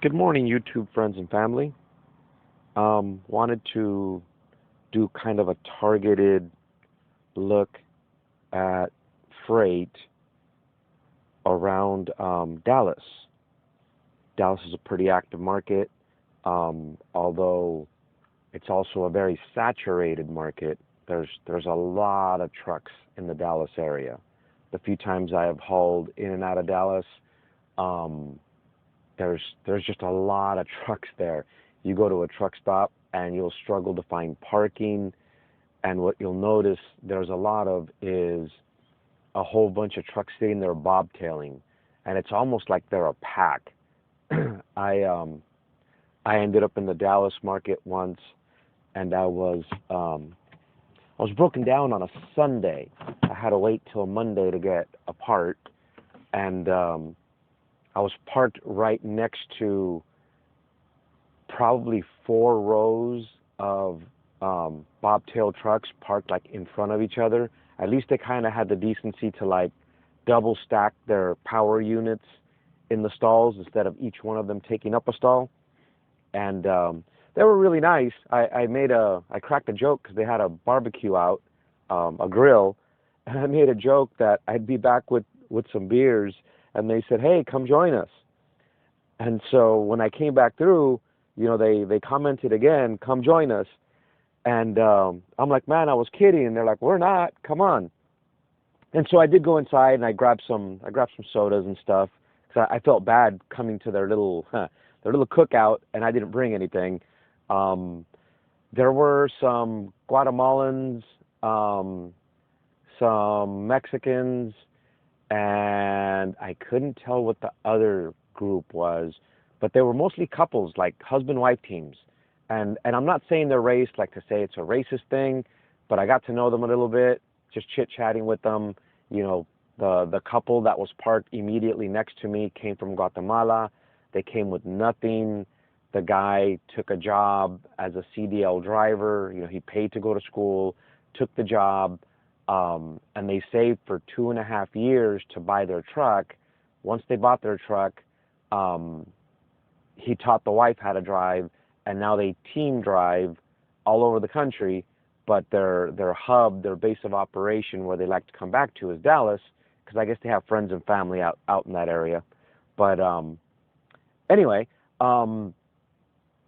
Good morning, YouTube friends and family. Wanted to do kind of a targeted look at freight around Dallas. Dallas is a pretty active market, although it's also a very saturated market. There's a lot of trucks in the Dallas area. The few times I have hauled in and out of Dallas, um, there's just a lot of trucks there. You go to a truck stop and you'll struggle to find parking, and what you'll notice there's a lot of is a whole bunch of trucks sitting there bobtailing, and it's almost like they're a pack. I um I ended up in the Dallas market once, and I was broken down on a Sunday. I had to wait till Monday to get a part, and I was parked right next to probably 4 rows of bobtail trucks parked like in front of each other. At least they kind of had the decency to like double stack their power units in the stalls instead of each one of them taking up a stall. And they were really nice. I cracked a joke because they had a barbecue out, a grill, and I made a joke that I'd be back with some beers, and they said, "Hey, come join us." And so when I came back through, they commented again, "Come join us." And I'm like, "Man, I was kidding." And they're like, "We're not. Come on." And so I did go inside and I grabbed some sodas and stuff because I felt bad coming to their little cookout, and I didn't bring anything. Um, there were some Guatemalans, some Mexicans, and I couldn't tell what the other group was, but they were mostly couples, like husband-wife teams. And I'm not saying they're race, like to say it's a racist thing, but I got to know them a little bit, just chit-chatting with them. You know, the couple that was parked immediately next to me came from Guatemala. They came with nothing. The guy took a job as a CDL driver. He paid to go to school, took the job, and they saved for 2.5 years to buy their truck. Once they bought their truck, um, he taught the wife how to drive, and now they team drive all over the country. But their hub, their base of operation, where they like to come back to, is Dallas, because I guess they have friends and family out in that area. But anyway,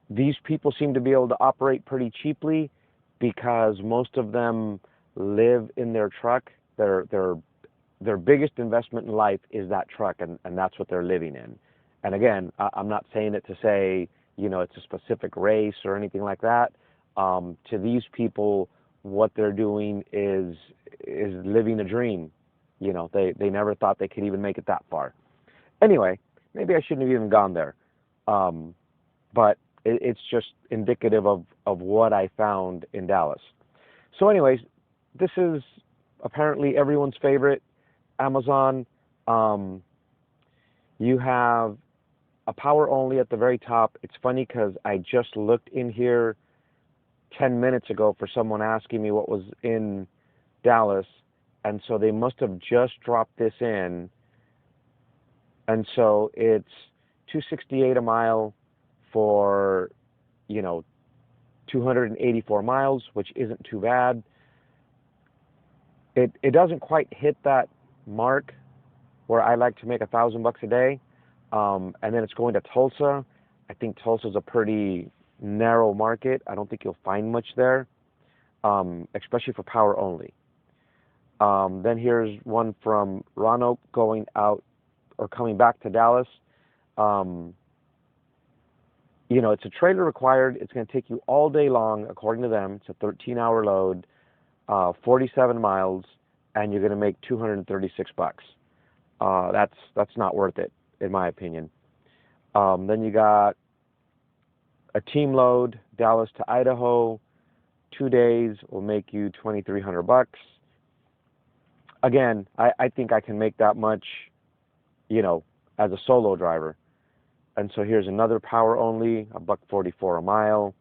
these people seem to be able to operate pretty cheaply because most of them live in their truck. Their biggest investment in life is that truck, and that's what they're living in. And again, I'm not saying it to say it's a specific race or anything like that. To these people, what they're doing is living a dream. They never thought they could even make it that far. Anyway, maybe I shouldn't have even gone there. But it's just indicative of what I found in Dallas. So anyways, this is apparently everyone's favorite, Amazon. You have a power only at the very top. It's funny because I just looked in here 10 minutes ago for someone asking me what was in Dallas, and so they must have just dropped this in. And so it's 268 a mile for 284 miles, which isn't too bad. It doesn't quite hit that mark where I like to make $1,000 a day. And then it's going to Tulsa. I think Tulsa's a pretty narrow market. I don't think you'll find much there, especially for power only. Then here's one from Roanoke going out or coming back to Dallas. It's a trailer required. It's going to take you all day long, according to them. It's a 13-hour load, 47 miles, and you're going to make $236. That's not worth it, in my opinion. Then you got a team load, Dallas to Idaho, 2 days will make you $2,300. Again, I think I can make that much, as a solo driver. And so here's another power only, $1.44 a mile.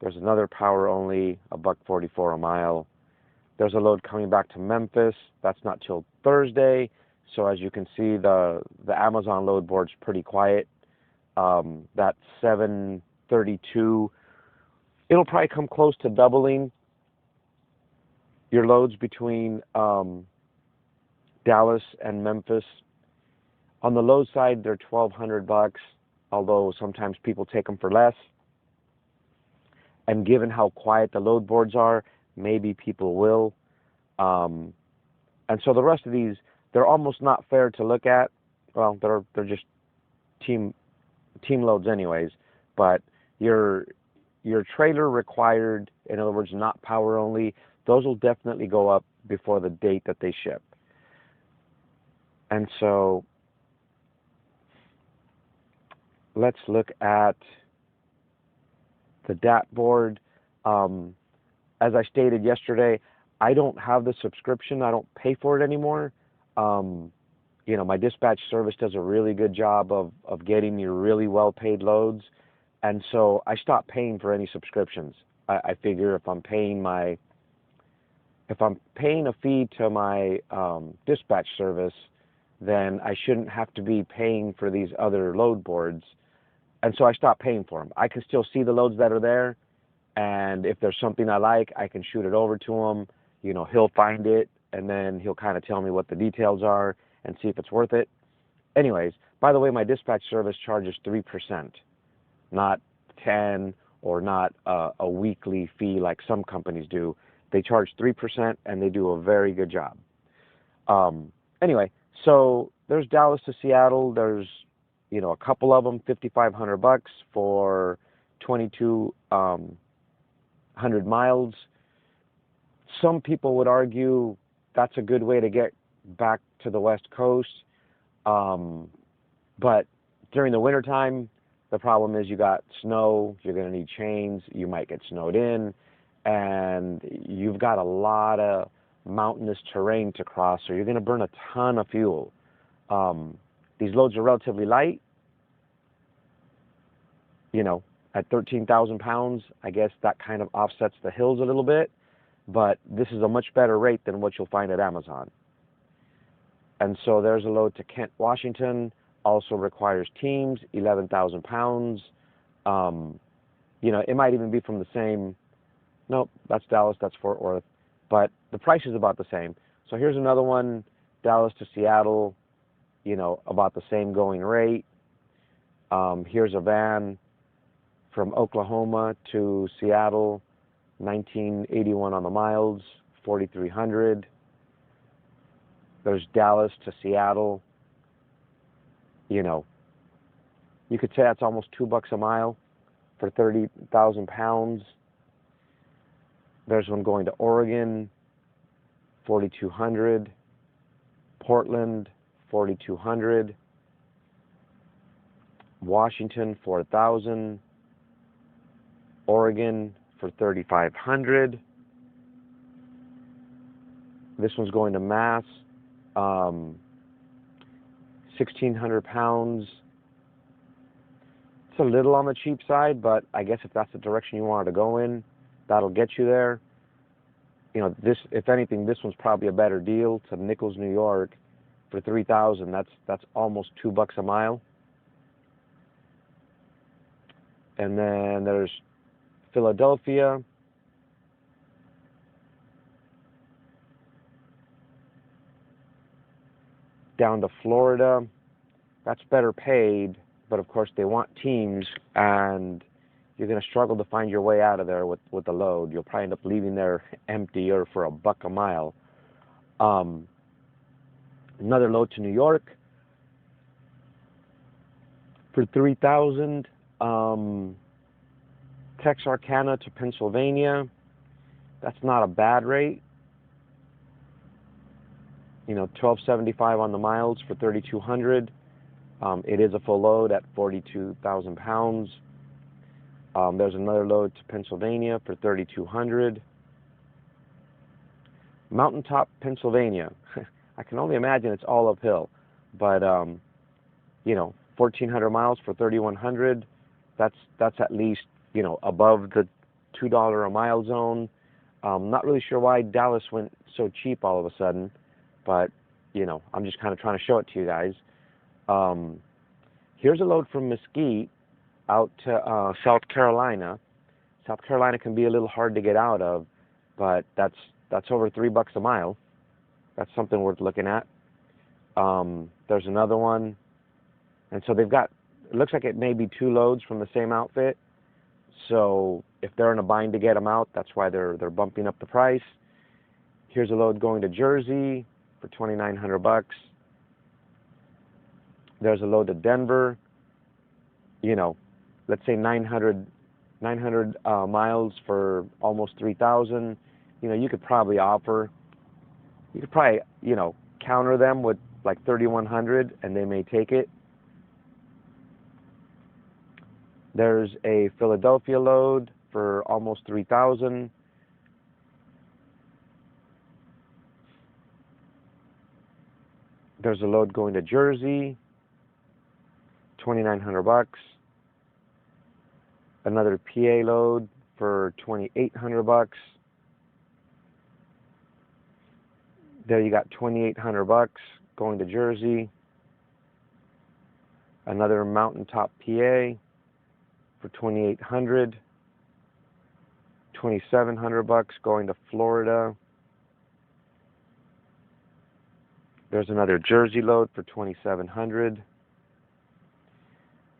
There's another power only, $1.44 a mile. There's a load coming back to Memphis. That's not till Thursday. So as you can see, the Amazon load board's pretty quiet. that 732. It'll probably come close to doubling your loads between Dallas and Memphis. On the low side, they're $1,200, although sometimes people take them for less. And given how quiet the load boards are, maybe people will. And so the rest of these, they're almost not fair to look at. Well, they're just team loads anyways. But your trailer required, in other words, not power only, those will definitely go up before the date that they ship. And so let's look at the DAT board. As I stated yesterday, I don't have the subscription. I don't pay for it anymore. You know, my dispatch service does a really good job of getting me really well-paid loads. And so I stopped paying for any subscriptions. I figure if I'm paying a fee to my dispatch service, then I shouldn't have to be paying for these other load boards. And so I stopped paying for them. I can still see the loads that are there, and if there's something I like, I can shoot it over to him. You know, he'll find it, and then he'll kind of tell me what the details are and see if it's worth it. Anyways, by the way, my dispatch service charges 3%, not 10 or not a weekly fee like some companies do. They charge 3%, and they do a very good job. Anyway, so there's Dallas to Seattle. There's, you know, a couple of them, $5,500 for 2,200 miles. Some people would argue that's a good way to get back to the West Coast. But during the wintertime, the problem is you got snow, you're going to need chains, you might get snowed in, and you've got a lot of mountainous terrain to cross, so you're going to burn a ton of fuel. These loads are relatively light. You know, at 13,000 pounds, I guess that kind of offsets the hills a little bit, but this is a much better rate than what you'll find at Amazon. And so there's a load to Kent, Washington, also requires teams, 11,000 pounds. You know, it might even be from the same, nope, that's Dallas, that's Fort Worth, but the price is about the same. So here's another one, Dallas to Seattle, you know, about the same going rate. Here's a van from Oklahoma to Seattle, 1981 on the miles, 4,300. There's Dallas to Seattle. You know, you could say that's almost $2 a mile for 30,000 pounds. There's one going to Oregon, 4,200. Portland, 4,200. Washington, 4,000. Oregon for 3,500. This one's going to Mass, 1,600 pounds. It's a little on the cheap side, but I guess if that's the direction you wanted to go in, that'll get you there. You know, this, if anything, this one's probably a better deal. To Nichols, New York, for 3,000. That's almost $2 a mile. And then there's Philadelphia, down to Florida. That's better paid, but of course they want teams, and you're going to struggle to find your way out of there with the load. You'll probably end up leaving there empty or for $1 a mile. Another load to New York for 3,000. Texarkana to Pennsylvania. That's not a bad rate. You know, $12.75 on the miles for 3,200. It is a full load at 42,000 pounds. There's another load to Pennsylvania for 3,200. Mountaintop, Pennsylvania. I can only imagine it's all uphill, but you know, 1,400 miles for 3,100. That's at least, you know, above the $2 a mile zone. Not really sure why Dallas went so cheap all of a sudden, but you know, I'm just kind of trying to show it to you guys. Here's a load from Mesquite out to South Carolina. South Carolina can be a little hard to get out of, but that's over $3 a mile. That's something worth looking at. There's another one, and so they've got, it looks like it may be 2 loads from the same outfit. So if they're in a bind to get them out, that's why they're bumping up the price. Here's a load going to Jersey for $2,900. There's a load to Denver. You know, let's say 900 miles for almost 3,000. You know, you could probably, you know, counter them with like 3,100, and they may take it. There's a Philadelphia load for almost 3,000. There's a load going to Jersey, $2,900. Another PA load for $2,800. There you got $2,800 going to Jersey. Another Mountaintop PA for $2,800. $2,700 going to Florida. There's another Jersey load for $2,700.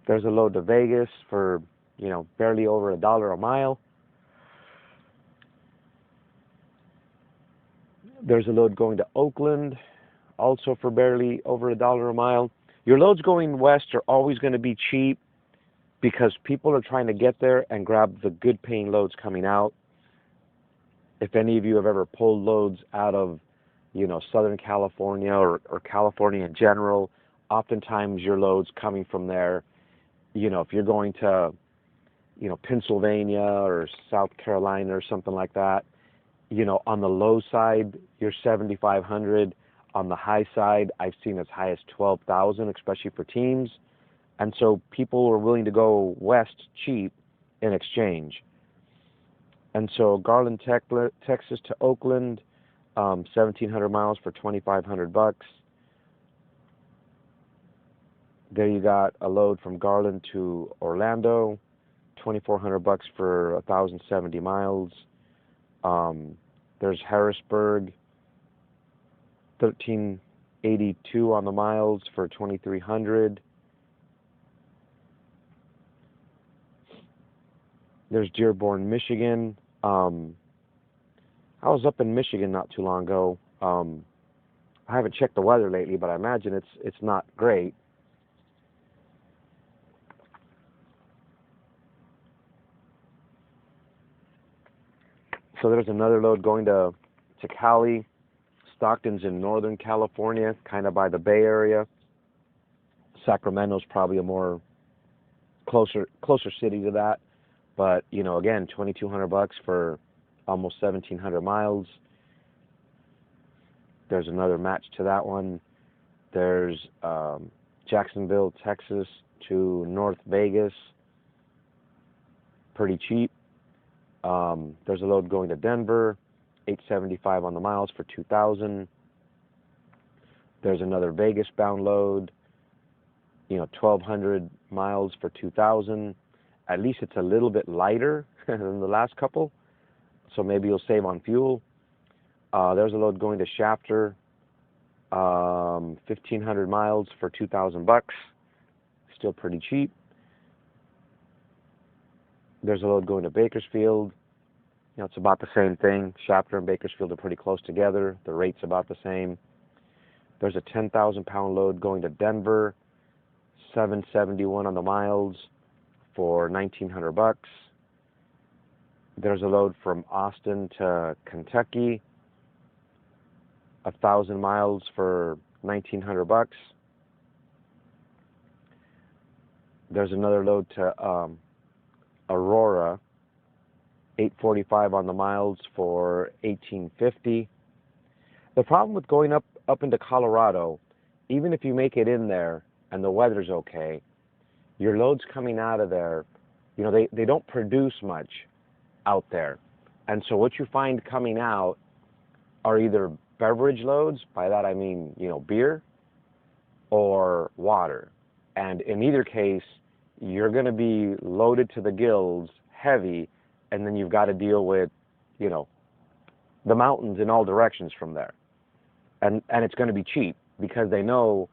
There's a load to Vegas for, you know, barely over $1 a mile. There's a load going to Oakland, also for barely over $1 a mile. Your loads going west are always going to be cheap because people are trying to get there and grab the good paying loads coming out. If any of you have ever pulled loads out of, you know, Southern California or California in general, oftentimes your loads coming from there, you know, if you're going to, you know, Pennsylvania or South Carolina or something like that, you know, on the low side, you're 7,500. On the high side, I've seen as high as 12,000, especially for teams. And so people are willing to go west cheap in exchange. And so Garland, Texas to Oakland, 1,700 miles for $2,500. There you got a load from Garland to Orlando, $2,400 for 1,070 miles. There's Harrisburg, 1,382 on the miles for 2,300. There's Dearborn, Michigan. I was up in Michigan not too long ago. I haven't checked the weather lately, but I imagine it's not great. So there's another load going to Cali. Stockton's in Northern California, kind of by the Bay Area. Sacramento's probably a more closer city to that. But, you know, again, $2,200 for almost 1,700 miles. There's another match to that one. There's Jacksonville, Texas to North Vegas. Pretty cheap. There's a load going to Denver, $875 on the miles for 2,000. There's another Vegas-bound load, you know, 1,200 miles for 2,000. At least it's a little bit lighter than the last couple, so maybe you'll save on fuel. There's a load going to Shafter, 1,500 miles for $2,000. Still pretty cheap. There's a load going to Bakersfield. You know, it's about the same thing. Shafter and Bakersfield are pretty close together. The rate's about the same. There's a 10,000-pound load going to Denver, 771 on the miles for $1,900. There's a load from Austin to Kentucky, 1,000 miles for $1,900. There's another load to Aurora, 845 on the miles for $1,850. The problem with going up into Colorado, even if you make it in there and the weather's okay, your loads coming out of there, you know, they don't produce much out there. And so what you find coming out are either beverage loads, by that I mean, you know, beer, or water. And in either case, you're going to be loaded to the gills, heavy, and then you've got to deal with, you know, the mountains in all directions from there. And it's going to be cheap because they know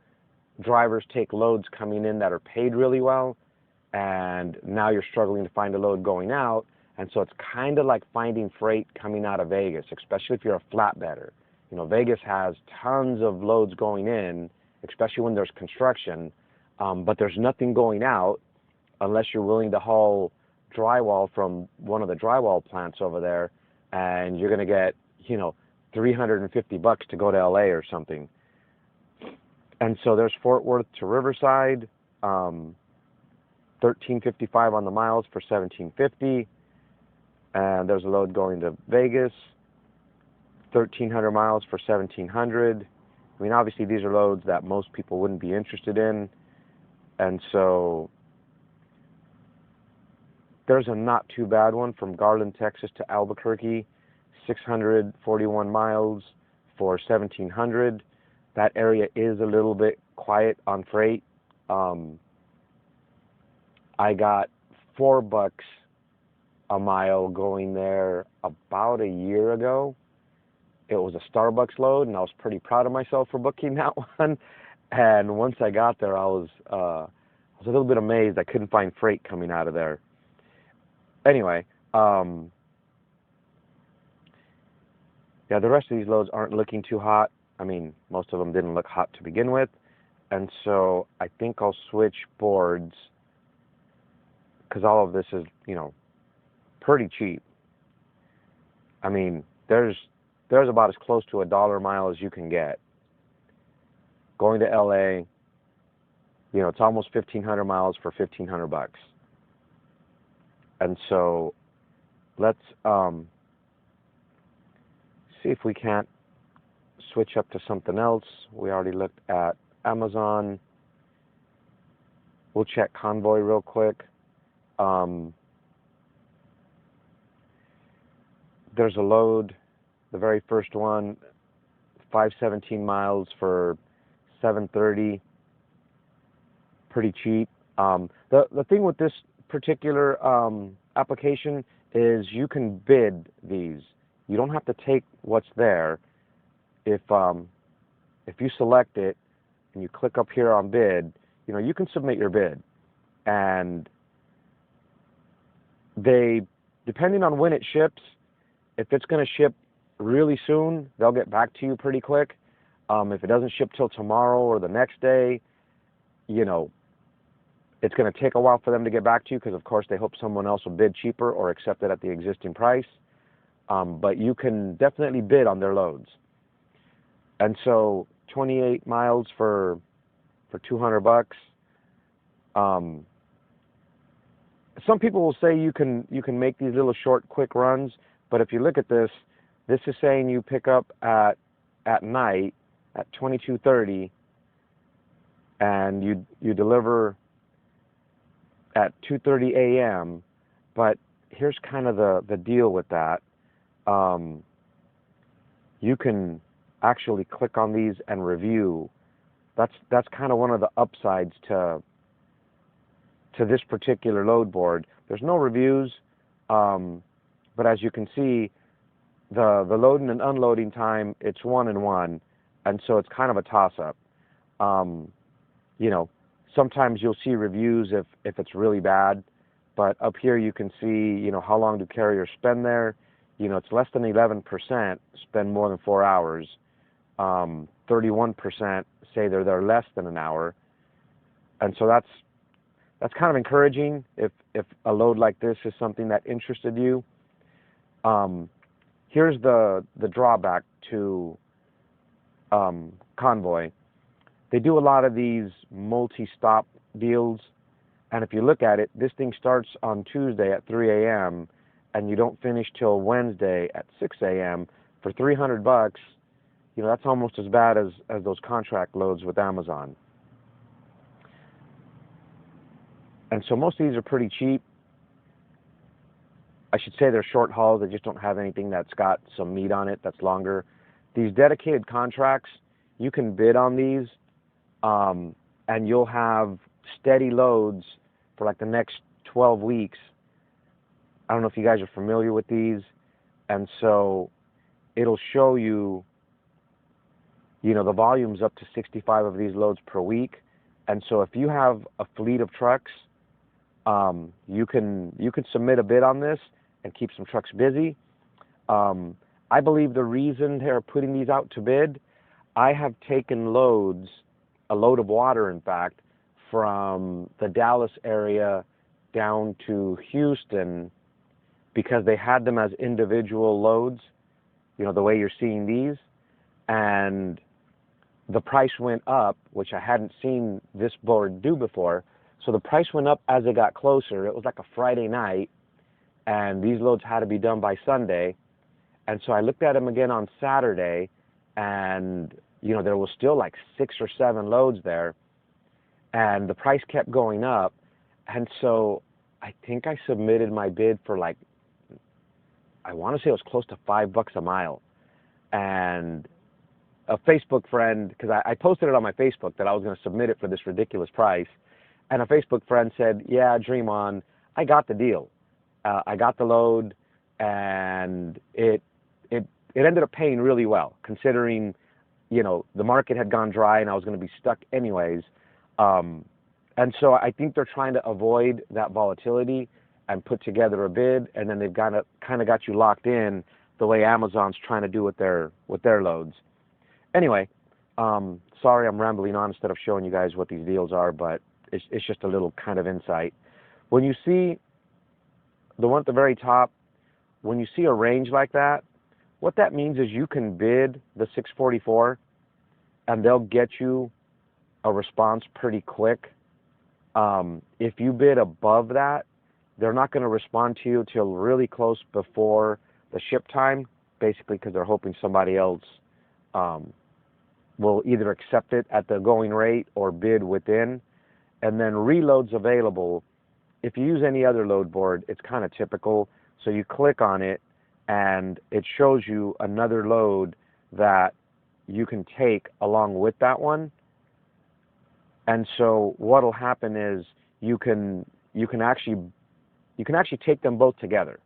drivers take loads coming in that are paid really well, and now you're struggling to find a load going out. And so it's kind of like finding freight coming out of Vegas, especially if you're a flatbedder. You know, Vegas has tons of loads going in, especially when there's construction, but there's nothing going out unless you're willing to haul drywall from one of the drywall plants over there, and you're going to get, you know, $350 to go to LA or something. And so there's Fort Worth to Riverside, $13.55 on the miles for $17.50. And there's a load going to Vegas, 1,300 miles for $1,700. I mean, obviously these are loads that most people wouldn't be interested in. And so there's a not too bad one from Garland, Texas to Albuquerque, 641 miles for $1,700. That area is a little bit quiet on freight. I got $4 a mile going there about a year ago. It was a Starbucks load, and I was pretty proud of myself for booking that one. And once I got there, I was a little bit amazed. I couldn't find freight coming out of there. Anyway, yeah, the rest of these loads aren't looking too hot. I mean, most of them didn't look hot to begin with. And so I think I'll switch boards because all of this is, you know, pretty cheap. I mean, there's about as close to $1 a mile as you can get. Going to LA, you know, it's almost 1,500 miles for $1,500. And so let's see if we can't switch up to something else. We already looked at Amazon. We'll check Convoy real quick. There's a load, the very first one, 517 miles for $730. Pretty cheap. The thing with this particular application is you can bid these. You don't have to take what's there. If you select it and you click up here on bid, you know, you can submit your bid, and they, depending on when it ships, if it's going to ship really soon, they'll get back to you pretty quick. If it doesn't ship till tomorrow or the next day, you know, it's going to take a while for them to get back to you because, of course, they hope someone else will bid cheaper or accept it at the existing price. But you can definitely bid on their loads. And so 28 miles for $200. Some people will say you can make these little short, quick runs, but if you look at this, this is saying you pick up at night at 22:30, and you deliver at 2:30 a.m. But here's kind of the deal with that. You can actually click on these and review. That's kind of one of the upsides to this particular load board. There's no reviews, but as you can see, the loading and unloading time, it's 1 and 1, and so it's kind of a toss-up. You know, sometimes you'll see reviews if it's really bad, but up here you can see, you know, how long do carriers spend there. You know, it's less than 11% spend more than 4 hours. 31% say they're there less than an hour, and so that's kind of encouraging if a load like this is something that interested you. Here's the drawback to Convoy. They do a lot of these multi-stop deals, and if you look at it, this thing starts on Tuesday at 3 a.m. and you don't finish till Wednesday at 6 a.m. for $300. You know, that's almost as bad as those contract loads with Amazon. And so most of these are pretty cheap. I should say they're short hauls. They just don't have anything that's got some meat on it that's longer. These dedicated contracts, you can bid on these, and you'll have steady loads for like the next 12 weeks. I don't know if you guys are familiar with these. And so it'll show you, the volume's up to 65 of these loads per week. And so if you have a fleet of trucks, you can submit a bid on this and keep some trucks busy. I believe the reason they're putting these out to bid, I have taken loads, a load of water in fact, from the Dallas area down to Houston because they had them as individual loads, the way you're seeing these, and the price went up, which I hadn't seen this board do before. So the price went up as it got closer. It was like a Friday night, and these loads had to be done by Sunday. And so I looked at them again on Saturday, and there was still like 6 or 7 loads there, and the price kept going up. And so I think I submitted my bid for like, I want to say it was close to $5 a mile. And a Facebook friend, because I posted it on my Facebook that I was going to submit it for this ridiculous price, and a Facebook friend said, yeah, dream on, I got the deal. I got the load, and it ended up paying really well, considering, the market had gone dry and I was going to be stuck anyways. And so I think they're trying to avoid that volatility and put together a bid, and then they've kind of got you locked in the way Amazon's trying to do with their loads. Anyway, sorry I'm rambling on instead of showing you guys what these deals are, but it's just a little kind of insight. When you see the one at the very top, when you see a range like that, what that means is you can bid the 644 and they'll get you a response pretty quick. If you bid above that, they're not going to respond to you till really close before the ship time, basically because they're hoping somebody else will either accept it at the going rate or bid within. And then reloads available. If you use any other load board, it's kind of typical. So you click on it and it shows you another load that you can take along with that one. And so what'll happen is you can actually take them both together.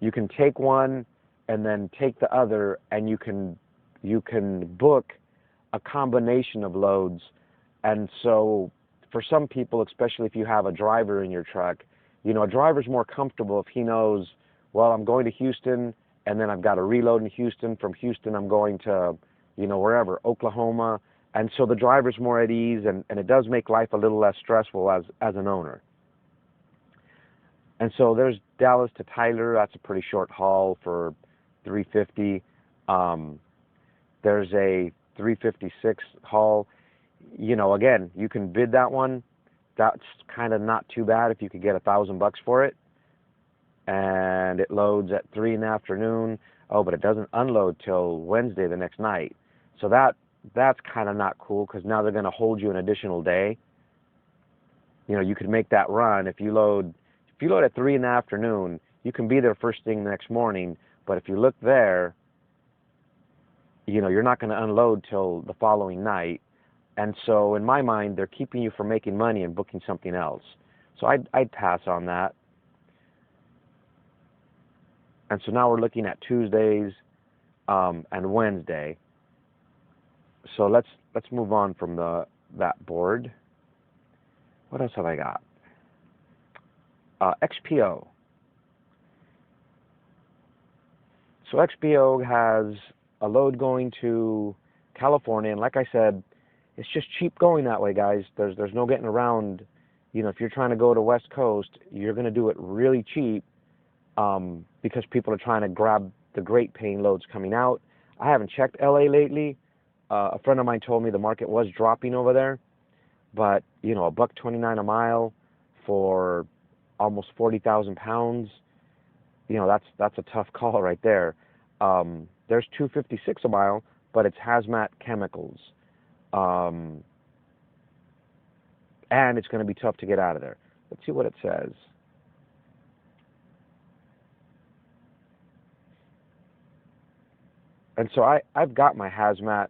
You can take one and then take the other, and you can book a combination of loads. And so for some people, especially if you have a driver in your truck, a driver's more comfortable if he knows, well, I'm going to Houston and then I've got a reload in Houston. From Houston I'm going to, wherever, Oklahoma. And so the driver's more at ease, and it does make life a little less stressful as an owner. And so there's Dallas to Tyler. That's a pretty short haul for $350. There's a 356 haul. Again, you can bid that one. That's kind of not too bad if you could get $1,000 for it. And it loads at 3 in the afternoon. Oh, but it doesn't unload till Wednesday the next night. So that's kind of not cool, because now they're going to hold you an additional day. You could make that run. If you load at 3 in the afternoon, you can be there first thing the next morning. But if you look there, you're not going to unload till the following night. And so in my mind, they're keeping you from making money and booking something else. So I'd pass on that. And so now we're looking at Tuesdays and Wednesday. So let's move on from that board. What else have I got? XPO. So XPO has a load going to California, and like I said, it's just cheap going that way, guys. There's no getting around. If you're trying to go to West Coast, you're going to do it really cheap because people are trying to grab the great paying loads coming out. I haven't checked LA lately. A friend of mine told me the market was dropping over there, but $1.29 a mile for almost 40,000 pounds. That's a tough call right there. There's $2.56 a mile, but it's hazmat chemicals. And it's going to be tough to get out of there. Let's see what it says. And so I've got my hazmat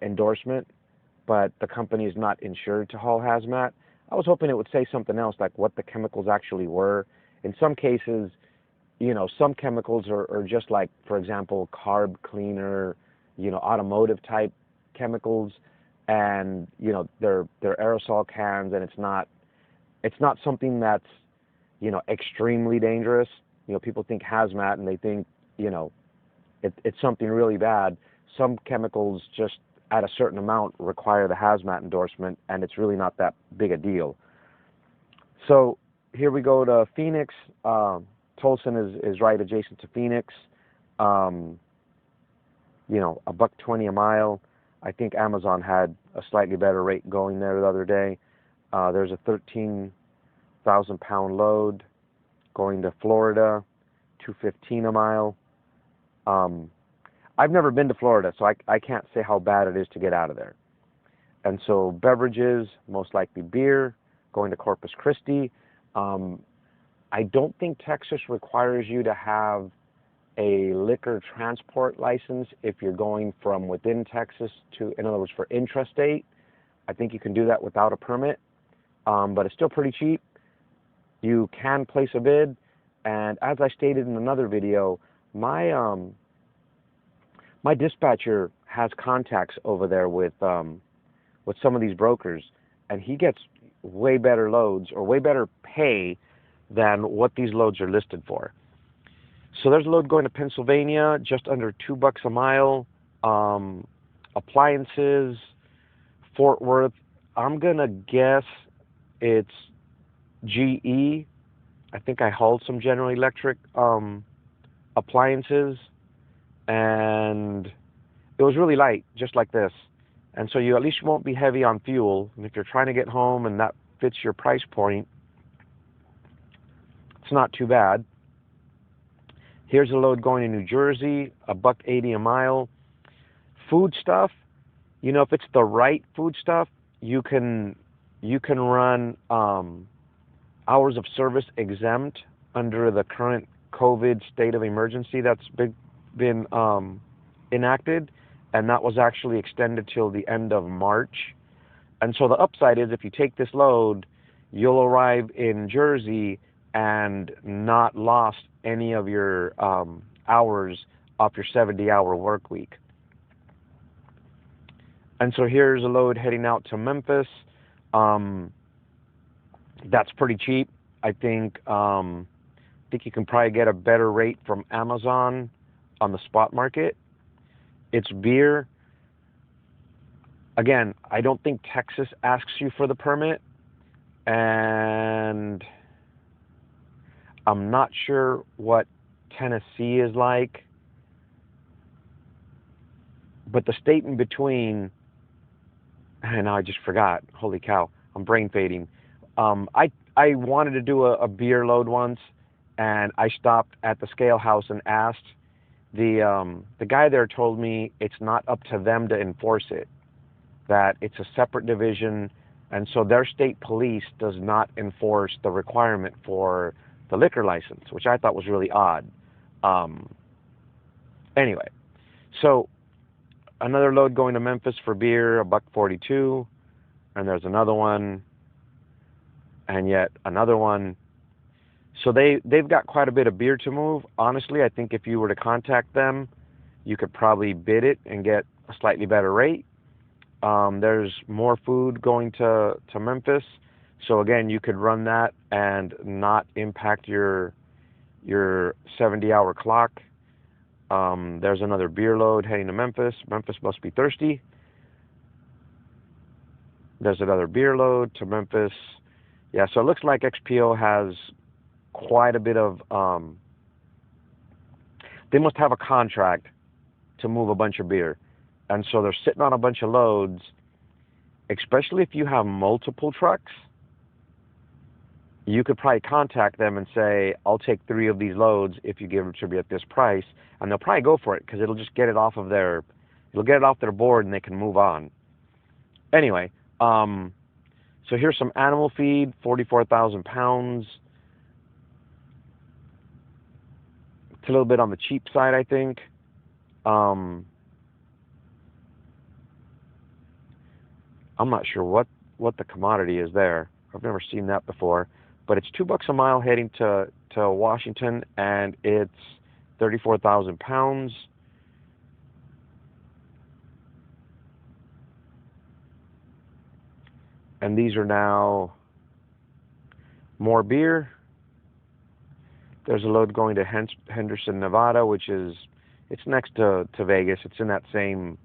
endorsement, but the company is not insured to haul hazmat. I was hoping it would say something else, like what the chemicals actually were. In some cases, some chemicals are just like, for example, carb cleaner, automotive type chemicals, and they're aerosol cans, and it's not something that's extremely dangerous. People think hazmat and they think it's something really bad. Some chemicals just at a certain amount require the hazmat endorsement, and it's really not that big a deal. So here we go to Phoenix. Tolson is right adjacent to Phoenix. $1.20 a mile. I think Amazon had a slightly better rate going there the other day. There's a 13,000-pound load going to Florida, $2.15 a mile. I've never been to Florida, so I can't say how bad it is to get out of there. And so beverages, most likely beer, going to Corpus Christi. I don't think Texas requires you to have a liquor transport license if you're going from within Texas to, in other words, for intrastate. I think you can do that without a permit, but it's still pretty cheap. You can place a bid, and as I stated in another video, my dispatcher has contacts over there with some of these brokers, and he gets way better loads or way better pay than what these loads are listed for. So there's a load going to Pennsylvania, just under $2 a mile. Appliances, Fort Worth. I'm gonna guess it's GE. I think I hauled some General Electric appliances, and it was really light, just like this. And so you at least won't be heavy on fuel. And if you're trying to get home and that fits your price point, it's not too bad. Here's a load going to New Jersey, $1.80 a mile. Food stuff, if it's the right food stuff, you can run hours of service exempt under the current COVID state of emergency that's been enacted, and that was actually extended till the end of March. And so the upside is, if you take this load, you'll arrive in Jersey and not lost any of your hours off your 70-hour work week. And so here's a load heading out to Memphis. That's pretty cheap. I think you can probably get a better rate from Amazon on the spot market. It's beer. Again, I don't think Texas asks you for the permit, and I'm not sure what Tennessee is like, but the state in between, and I just forgot. Holy cow, I'm brain fading. I wanted to do a beer load once, and I stopped at the scale house and asked. The guy there told me it's not up to them to enforce it, that it's a separate division, and so their state police does not enforce the requirement for the liquor license, which I thought was really odd. Anyway, so another load going to Memphis for beer, $1.42, and there's another one, and yet another one. So they've got quite a bit of beer to move. Honestly, I think if you were to contact them, you could probably bid it and get a slightly better rate. There's more food going to Memphis. So again, you could run that and not impact your 70-hour clock. There's another beer load heading to Memphis. Memphis must be thirsty. There's another beer load to Memphis. Yeah, so it looks like XPO has quite a bit of, they must have a contract to move a bunch of beer. And so they're sitting on a bunch of loads, especially if you have multiple trucks. You could probably contact them and say, I'll take 3 of these loads if you give them to me at this price. And they'll probably go for it, because it'll just get it off of it'll get it off their board and they can move on. Anyway, so here's some animal feed, 44,000 pounds. It's a little bit on the cheap side, I think. I'm not sure what the commodity is there. I've never seen that before, but it's $2 a mile heading to Washington, and it's 34,000 pounds. And these are now more beer. There's a load going to Henderson, Nevada, which is it's next to Vegas. It's in that same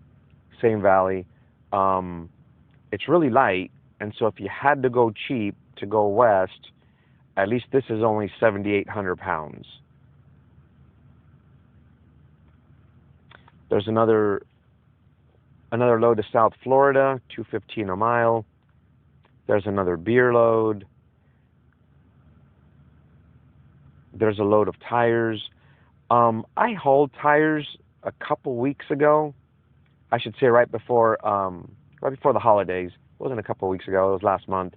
valley. It's really light, and so if you had to go cheap to go west, at least this is only 7,800 pounds. There's another load to South Florida, 215 a mile. There's another beer load. There's a load of tires. I hauled tires a couple weeks ago. I should say right before the holidays. It wasn't a couple weeks ago. It was last month.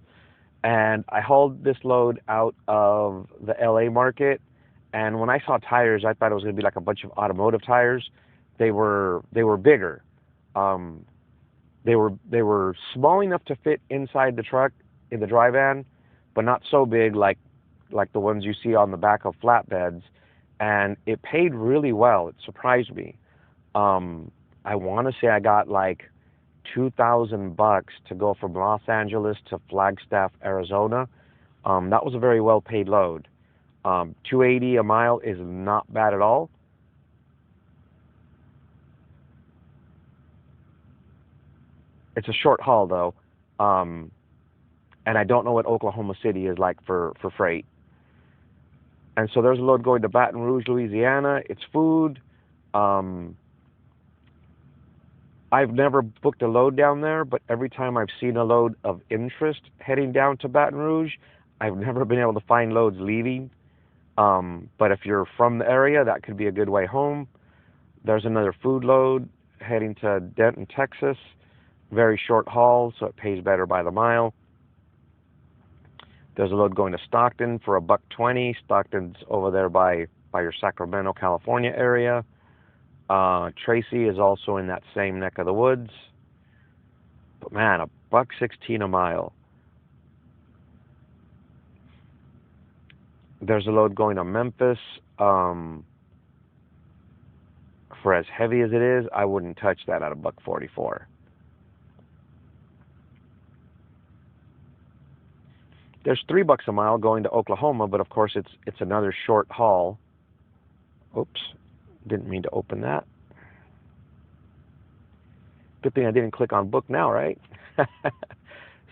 And I hauled this load out of the LA market. And when I saw tires, I thought it was going to be like a bunch of automotive tires. They were bigger. They were small enough to fit inside the truck in the dry van, but not so big like the ones you see on the back of flatbeds. And it paid really well. It surprised me. I want to say I got like $2,000 to go from Los Angeles to Flagstaff, Arizona. That was a very well paid load. 280 a mile is not bad at all. It's a short haul though, and I don't know what Oklahoma City is like for freight. And so there's a load going to Baton Rouge, Louisiana. It's food. I've never booked a load down there, but every time I've seen a load of interest heading down to Baton Rouge, I've never been able to find loads leaving. But if you're from the area, that could be a good way home. There's another food load heading to Denton, Texas. Very short haul, so it pays better by the mile. There's a load going to Stockton for $1.20. Stockton's over there by your Sacramento, California area. Tracy is also in that same neck of the woods. But man, $1.16 a mile. There's a load going to Memphis. For as heavy as it is, I wouldn't touch that at $1.44. There's $3 a mile going to Oklahoma, but of course it's another short haul. Oops, didn't mean to open that. Good thing I didn't click on book now, right?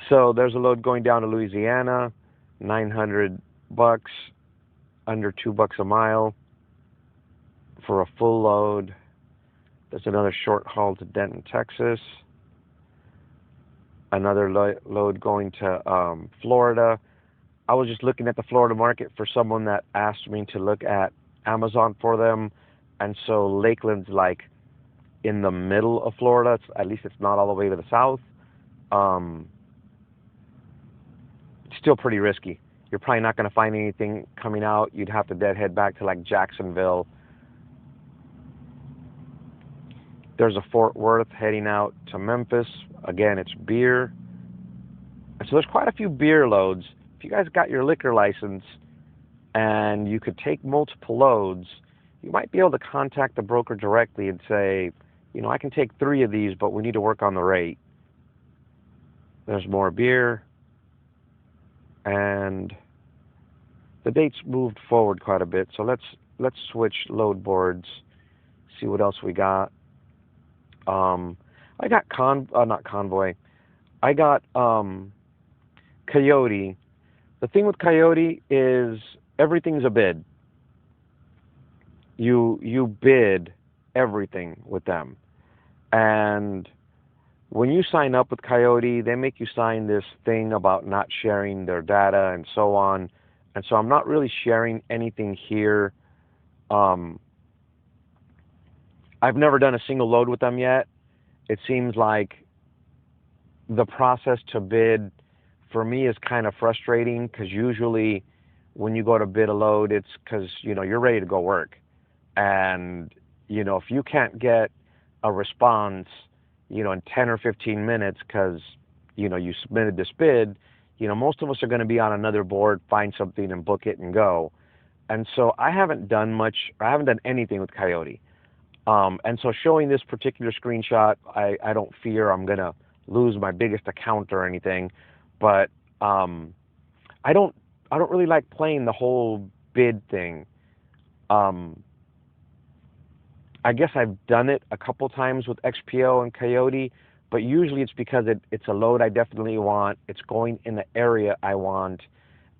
So there's a load going down to Louisiana, $900, under $2 a mile for a full load. There's another short haul to Denton, Texas. Another load going to Florida. I was just looking at the Florida market for someone that asked me to look at Amazon for them. And so Lakeland's like in the middle of Florida. At least it's not all the way to the south. Still pretty risky. You're probably not going to find anything coming out. You'd have to deadhead back to like Jacksonville. There's a Fort Worth heading out to Memphis. Again, it's beer. And so there's quite a few beer loads. If you guys got your liquor license and you could take multiple loads, you might be able to contact the broker directly and say, you know, I can take 3 of these, but we need to work on the rate. There's more beer. And the dates moved forward quite a bit. So let's switch load boards, see what else we got. I got not Convoy. I got Coyote. The thing with Coyote is everything's a bid. You bid everything with them. And when you sign up with Coyote, they make you sign this thing about not sharing their data and so on. And so I'm not really sharing anything here. I've never done a single load with them yet. It seems like the process to bid for me is kind of frustrating because usually when you go to bid a load, it's because, you know, you're ready to go work. And, you know, if you can't get a response, you know, in 10 or 15 minutes because you submitted this bid, most of us are going to be on another board, find something and book it and go. And so I haven't done much, or I haven't done anything with Coyote. And so showing this particular screenshot, I don't fear I'm going to lose my biggest account or anything, but I don't really like playing the whole bid thing. I guess I've done it a couple times with XPO and Coyote, but usually it's because it's a load I definitely want, it's going in the area I want,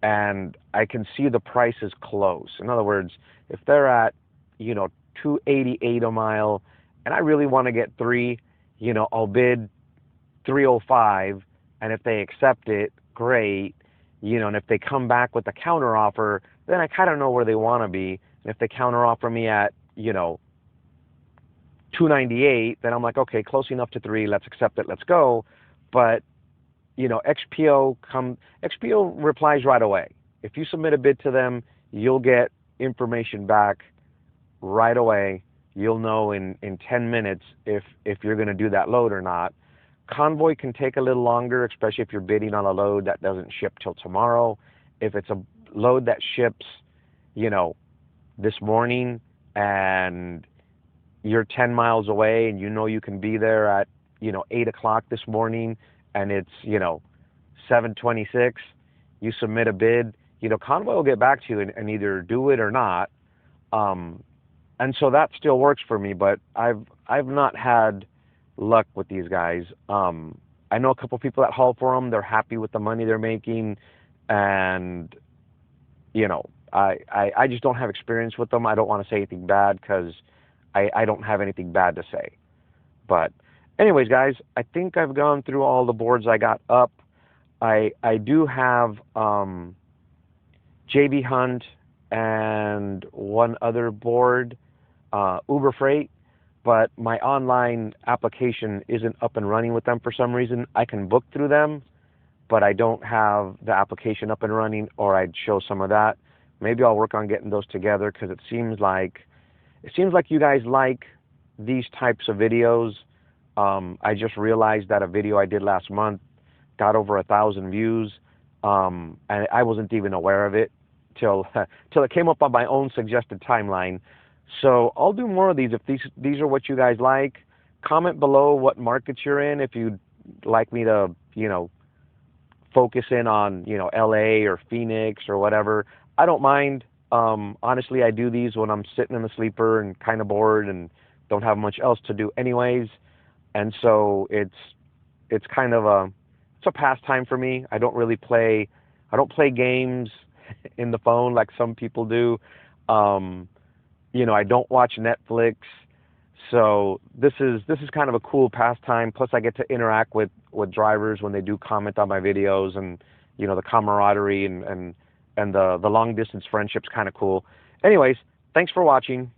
and I can see the prices close. In other words, if they're at, 288 a mile, and I really want to get 3, I'll bid 305, and if they accept it, great, and if they come back with a counter offer, then I kind of know where they want to be. And if they counter offer me at, 298, then I'm like, okay, close enough to 3, let's accept it, let's go. But XPO replies right away. If you submit a bid to them, you'll get information back right away. You'll know in 10 minutes if you're going to do that load or not. Convoy can take a little longer, especially if you're bidding on a load that doesn't ship till tomorrow. If it's a load that ships, this morning, and you're 10 miles away and you can be there at 8 o'clock this morning, and it's 7:26, you submit a bid, Convoy will get back to you and either do it or not, and so that still works for me. But I've not had luck with these guys. I know a couple people that haul for them. They're happy with the money they're making, and I just don't have experience with them. I don't want to say anything bad because I don't have anything bad to say. But anyways, guys, I think I've gone through all the boards I got up. I do have JB Hunt and one other board, Uber Freight, but my online application isn't up and running with them for some reason. I can book through them, but I don't have the application up and running, or I'd show some of that. Maybe I'll work on getting those together, because it seems like you guys like these types of videos. I just realized that a video I did last month got over 1,000 views, and I wasn't even aware of it till it came up on my own suggested timeline. So I'll do more of these. If these are what you guys like, comment below what markets you're in. If you'd like me to, focus in on, LA or Phoenix or whatever, I don't mind. Honestly, I do these when I'm sitting in the sleeper and kind of bored and don't have much else to do anyways. And so it's kind of a pastime for me. I don't play games in the phone like some people do. I don't watch Netflix. So this is kind of a cool pastime. Plus I get to interact with drivers when they do comment on my videos, and the camaraderie and the long distance friendship's kind of cool. Anyways, thanks for watching.